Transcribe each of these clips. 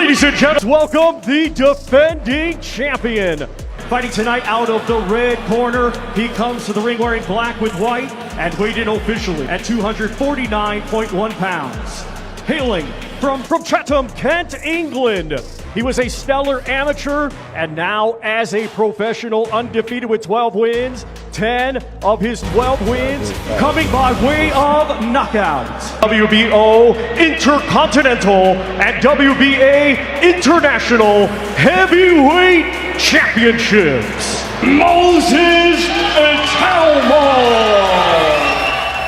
Ladies and gentlemen, welcome the defending champion. Fighting tonight out of the red corner, he comes to the ring wearing black with white and weighed in officially at 249.1 pounds. Hailing from Chatham, Kent, England. He was a stellar amateur and now as a professional, undefeated with 12 wins. 10 of his 12 wins coming by way of knockout. WBO Intercontinental and WBA International Heavyweight Championships, Moses Itauma.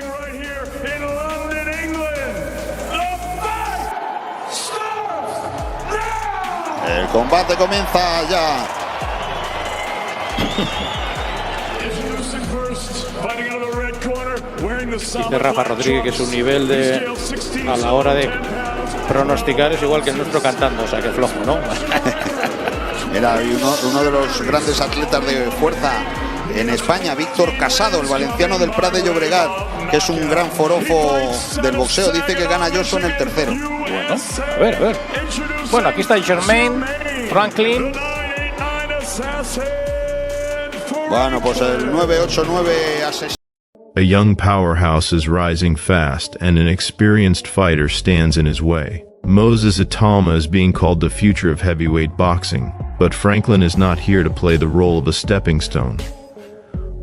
Right here in London, England, the fight starts now. El combate comienza ya. Dice Rafa Rodríguez que su nivel a la hora de pronosticar es igual que el nuestro cantando, o sea que flojo, ¿no? Era uno de los grandes atletas de fuerza en España, Víctor Casado, el valenciano del Prat de Llobregat, que es un gran forofo del boxeo. Dice que gana Johnson el tercero. Bueno, a ver. Bueno, aquí está Jermaine Franklin. Bueno, pues el 989 asesino. A young powerhouse is rising fast, and an experienced fighter stands in his way. Moses Itauma is being called the future of heavyweight boxing, but Franklin is not here to play the role of a stepping stone.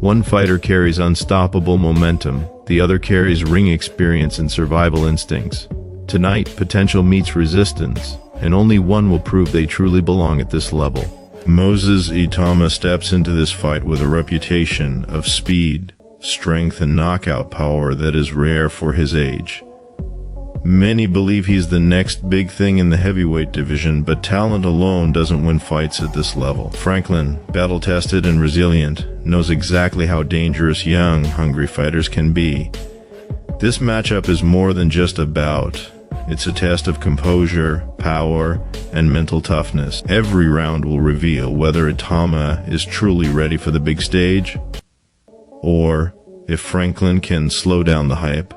One fighter carries unstoppable momentum, the other carries ring experience and survival instincts. Tonight, potential meets resistance, and only one will prove they truly belong at this level. Moses Itauma steps into this fight with a reputation of speed, strength and knockout power that is rare for his age. Many believe he's the next big thing in the heavyweight division, but talent alone doesn't win fights at this level. Franklin, battle-tested and resilient, knows exactly how dangerous young, hungry fighters can be. This matchup is more than just a bout. It's a test of composure, power, and mental toughness. Every round will reveal whether Itama is truly ready for the big stage, or if Franklin can slow down the hype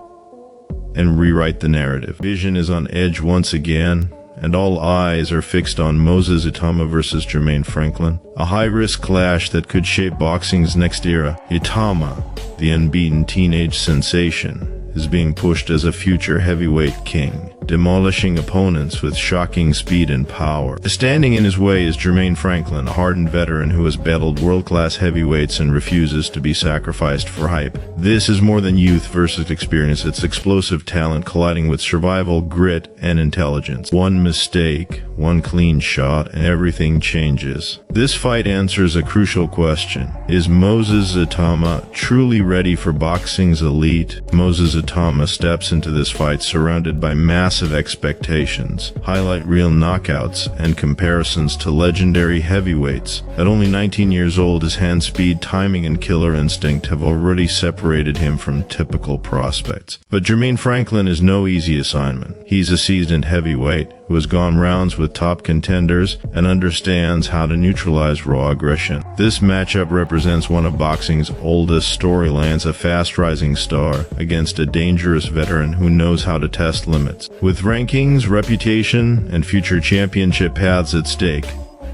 and rewrite the narrative. Vision is on edge once again, and all eyes are fixed on Moses Itauma versus Jermaine Franklin, a high-risk clash that could shape boxing's next era. Itama, the unbeaten teenage sensation, is being pushed as a future heavyweight king, demolishing opponents with shocking speed and power. Standing in his way is Jermaine Franklin, a hardened veteran who has battled world-class heavyweights and refuses to be sacrificed for hype. This is more than youth versus experience, it's explosive talent colliding with survival, grit, and intelligence. One mistake, one clean shot, and everything changes. This fight answers a crucial question. Is Moses Itauma truly ready for boxing's elite? Moses Itauma steps into this fight surrounded by massive expectations, highlight reel knockouts, and comparisons to legendary heavyweights. At only 19 years old, his hand speed, timing, and killer instinct have already separated him from typical prospects. But Jermaine Franklin is no easy assignment. He's a seasoned heavyweight who has gone rounds with top contenders and understands how to neutralize raw aggression. This matchup represents one of boxing's oldest storylines, a fast-rising star against a dangerous veteran who knows how to test limits. With rankings, reputation, and future championship paths at stake,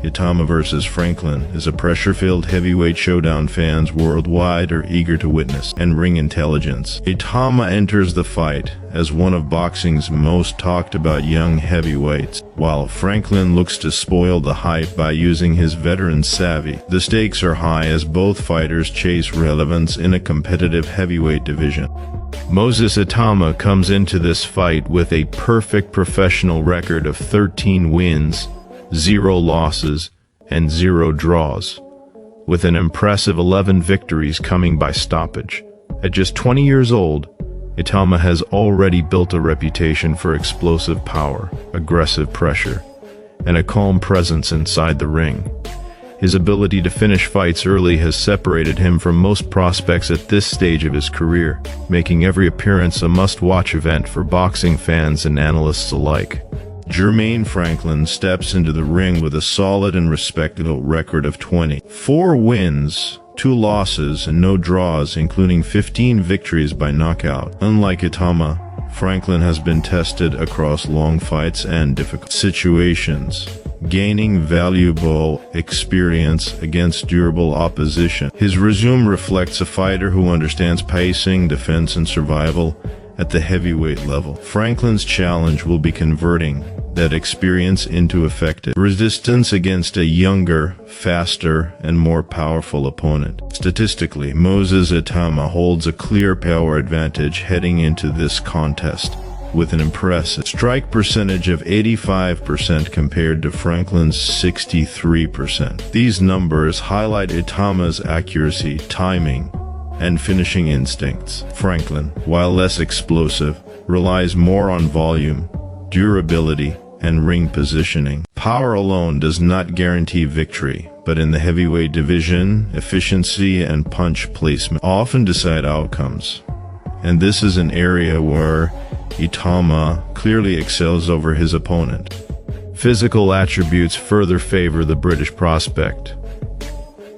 Itama versus Franklin is a pressure-filled heavyweight showdown fans worldwide are eager to witness, and ring intelligence. Itama enters the fight as one of boxing's most talked-about young heavyweights, while Franklin looks to spoil the hype by using his veteran savvy. The stakes are high as both fighters chase relevance in a competitive heavyweight division. Moses Itauma comes into this fight with a perfect professional record of 13 wins, 0 losses, and 0 draws, with an impressive 11 victories coming by stoppage. At just 20 years old, Itama has already built a reputation for explosive power, aggressive pressure, and a calm presence inside the ring. His ability to finish fights early has separated him from most prospects at this stage of his career, making every appearance a must-watch event for boxing fans and analysts alike. Jermaine Franklin steps into the ring with a solid and respectable record of 24 wins, 2 losses, and no draws, including 15 victories by knockout. Unlike Itama, Franklin has been tested across long fights and difficult situations, gaining valuable experience against durable opposition. His resume reflects a fighter who understands pacing, defense, and survival at the heavyweight level. Franklin's challenge will be converting that experience into effective resistance against a younger, faster, and more powerful opponent. Statistically, Moses Itauma holds a clear power advantage heading into this contest, with an impressive strike percentage of 85% compared to Franklin's 63%. These numbers highlight Itama's accuracy, timing, and finishing instincts. Franklin, while less explosive, relies more on volume, durability, and ring positioning. Power alone does not guarantee victory, but in the heavyweight division, efficiency and punch placement often decide outcomes. And this is an area where Itama clearly excels over his opponent. Physical attributes further favor the British prospect.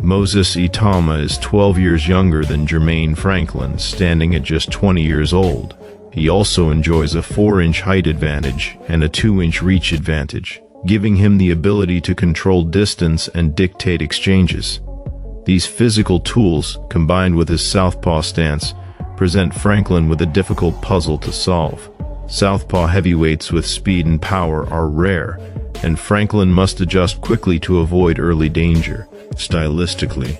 Moses Itauma is 12 years younger than Jermaine Franklin, standing at just 20 years old. He also enjoys a 4-inch height advantage and a 2-inch reach advantage, giving him the ability to control distance and dictate exchanges. These physical tools, combined with his southpaw stance, present Franklin with a difficult puzzle to solve. Southpaw heavyweights with speed and power are rare, and Franklin must adjust quickly to avoid early danger. Stylistically,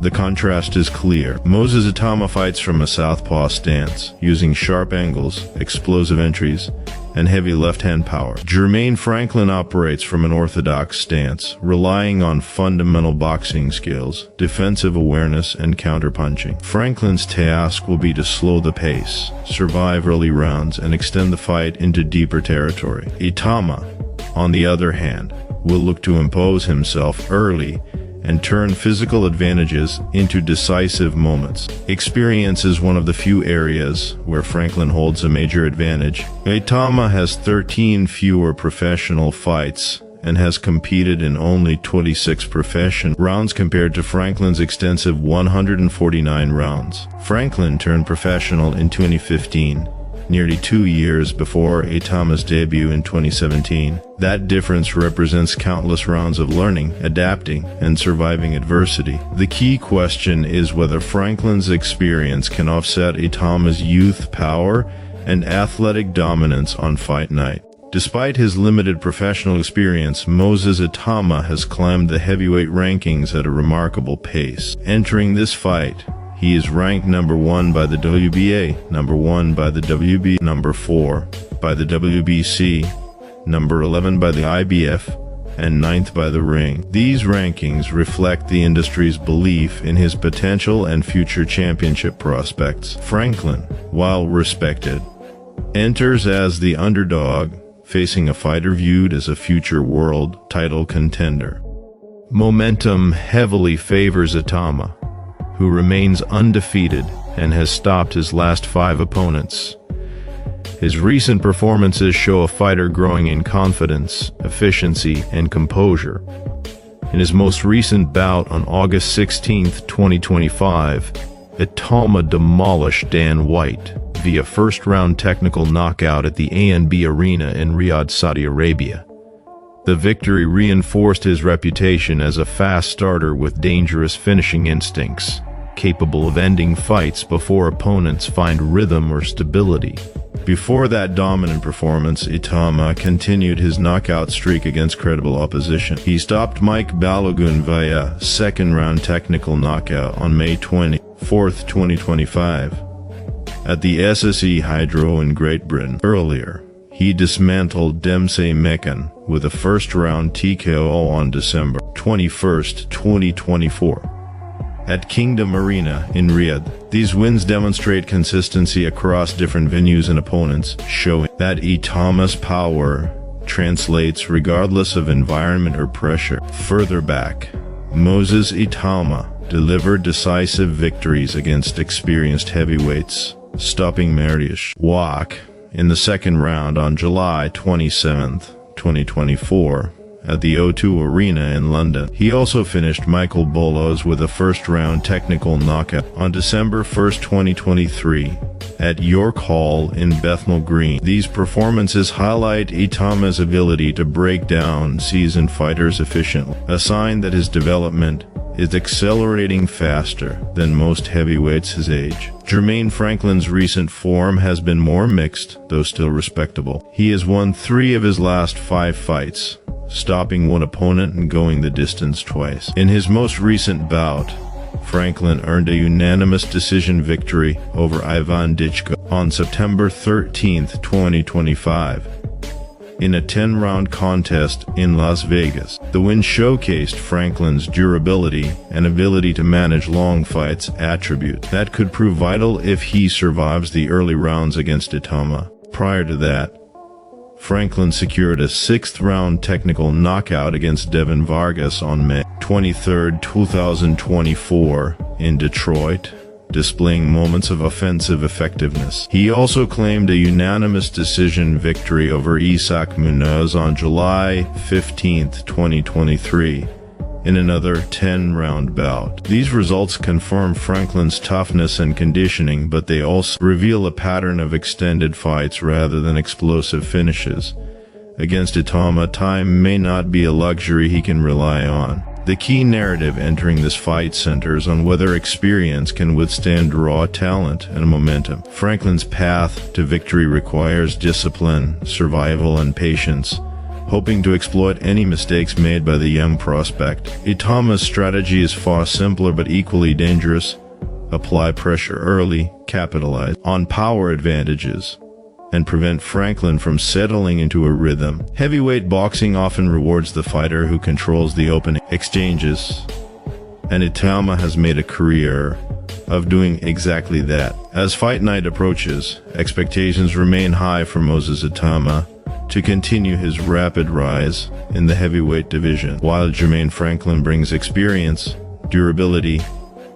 the contrast is clear. Moses Itauma fights from a southpaw stance, using sharp angles, explosive entries, and heavy left-hand power. Jermaine Franklin operates from an orthodox stance, relying on fundamental boxing skills, defensive awareness, and counterpunching. Franklin's task will be to slow the pace, survive early rounds, and extend the fight into deeper territory. Itama, on the other hand, will look to impose himself early and turn physical advantages into decisive moments. Experience is one of the few areas where Franklin holds a major advantage. Itama has 13 fewer professional fights and has competed in only 26 professional rounds compared to Franklin's extensive 149 rounds. Franklin turned professional in 2015, nearly 2 years before Itama's debut in 2017. That difference represents countless rounds of learning, adapting, and surviving adversity. The key question is whether Franklin's experience can offset Itama's youth, power, and athletic dominance on fight night. Despite his limited professional experience, Moses Itauma has climbed the heavyweight rankings at a remarkable pace. Entering this fight, he is ranked number 1 by the WBA, number 1 by the WB, number 4 by the WBC, number 11 by the IBF, and 9th by the Ring. These rankings reflect the industry's belief in his potential and future championship prospects. Franklin, while respected, enters as the underdog, facing a fighter viewed as a future world title contender. Momentum heavily favors Itama, who remains undefeated and has stopped his last 5 opponents. His recent performances show a fighter growing in confidence, efficiency, and composure. In his most recent bout on August 16, 2025, Itama demolished Dan White via first-round technical knockout at the ANB Arena in Riyadh, Saudi Arabia. The victory reinforced his reputation as a fast starter with dangerous finishing instincts, capable of ending fights before opponents find rhythm or stability. Before that dominant performance, Itama continued his knockout streak against credible opposition. He stopped Mike Balogun via second-round technical knockout on May 24, 2025, at the SSE Hydro in Great Britain. Earlier, he dismantled Dempsey Mekan with a first-round TKO on December 21, 2024. At Kingdom Arena in Riyadh. These wins demonstrate consistency across different venues and opponents, showing that Itama's power translates regardless of environment or pressure. Further back, Moses Itauma delivered decisive victories against experienced heavyweights, stopping Mariusz Wach in the second round on July 27, 2024, at the O2 Arena in London. He also finished Michael Bolos with a first-round technical knockout on December 1, 2023, at York Hall in Bethnal Green. These performances highlight Itama's ability to break down seasoned fighters efficiently, a sign that his development is accelerating faster than most heavyweights his age. Jermaine Franklin's recent form has been more mixed, though still respectable. He has won 3 of his last 5 fights, stopping one opponent and going the distance twice. In his most recent bout, Franklin earned a unanimous decision victory over Ivan Dichko on September 13, 2025. in a 10-round contest in Las Vegas. The win showcased Franklin's durability and ability to manage long fights, attribute that could prove vital if he survives the early rounds against Itama. Prior to that, Franklin secured a 6th-round technical knockout against Devin Vargas on May 23, 2024, in Detroit, displaying moments of offensive effectiveness. He also claimed a unanimous decision victory over Isaac Munoz on July 15, 2023, in another 10-round bout. These results confirm Franklin's toughness and conditioning, but they also reveal a pattern of extended fights rather than explosive finishes. Against Itama, time may not be a luxury he can rely on. The key narrative entering this fight centers on whether experience can withstand raw talent and momentum. Franklin's path to victory requires discipline, survival, and patience, hoping to exploit any mistakes made by the young prospect. Itama's strategy is far simpler but equally dangerous. Apply pressure early, capitalize on power advantages, and prevent Franklin from settling into a rhythm. Heavyweight boxing often rewards the fighter who controls the opening exchanges, and Itama has made a career of doing exactly that. As fight night approaches, expectations remain high for Moses Itauma to continue his rapid rise in the heavyweight division, while Jermaine Franklin brings experience, durability,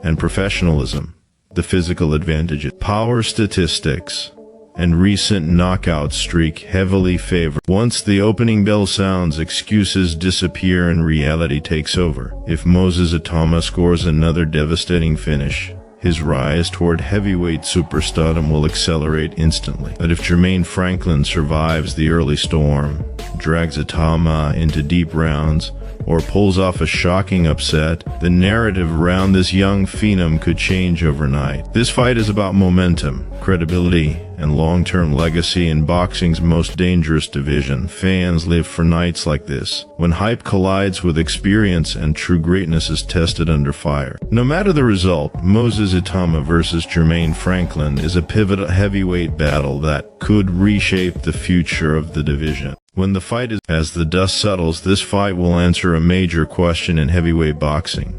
and professionalism. The physical advantages, power statistics, and recent knockout streak heavily favor. Once the opening bell sounds, excuses disappear and reality takes over. If Moses Itauma scores another devastating finish, his rise toward heavyweight superstardom will accelerate instantly. But if Jermaine Franklin survives the early storm, drags Itama into deep rounds, or pulls off a shocking upset, the narrative around this young phenom could change overnight. This fight is about momentum, credibility, and long-term legacy in boxing's most dangerous division. Fans live for nights like this, when hype collides with experience and true greatness is tested under fire. No matter the result, Moses Itauma versus Jermaine Franklin is a pivotal heavyweight battle that could reshape the future of the division. When the fight is, as the dust settles, this fight will answer a major question in heavyweight boxing.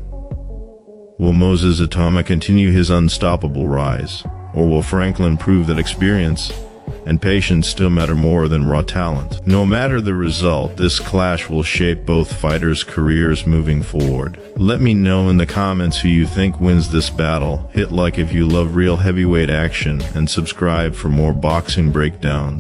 Will Moses Itauma continue his unstoppable rise, or will Franklin prove that experience and patience still matter more than raw talent? No matter the result, this clash will shape both fighters' careers moving forward. Let me know in the comments who you think wins this battle. Hit like if you love real heavyweight action, and subscribe for more boxing breakdowns.